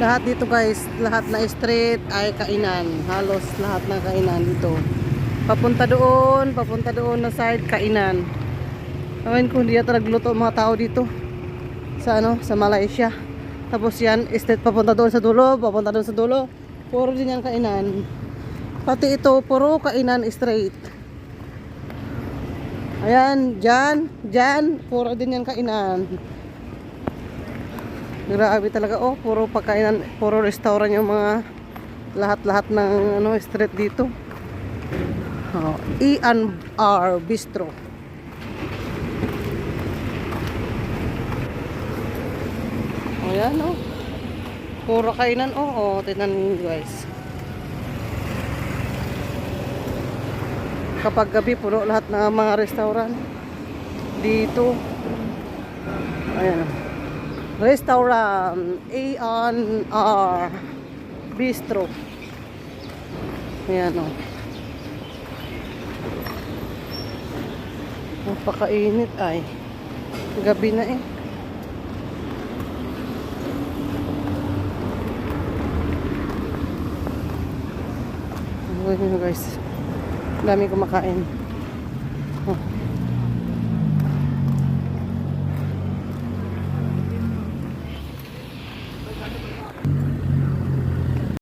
Lahat dito guys, lahat na street ay kainan. Halos lahat ng kainan dito. Papunta doon na side kainan. Ngayon kung hindi yata nagluto mga tao dito sa sa Malaysia. Tapos yan, street papunta doon sa dulo, puro din yan kainan. Pati ito, puro kainan straight. Ayan, dyan, puro din yan kainan. Grabe talaga, oh, puro pagkainan, puro restaurant yung mga lahat-lahat ng street dito. Oh, E&R Bistro. Ayan, oh. Puro kainan, oh, tingnan niyo guys. Kapag gabi, puno lahat ng mga restaurant dito. Ayan, oh. Restaurant E&R Bistro. Ayan, oh. Napakainit ay. Gabi na eh. Guys, dami kumakain.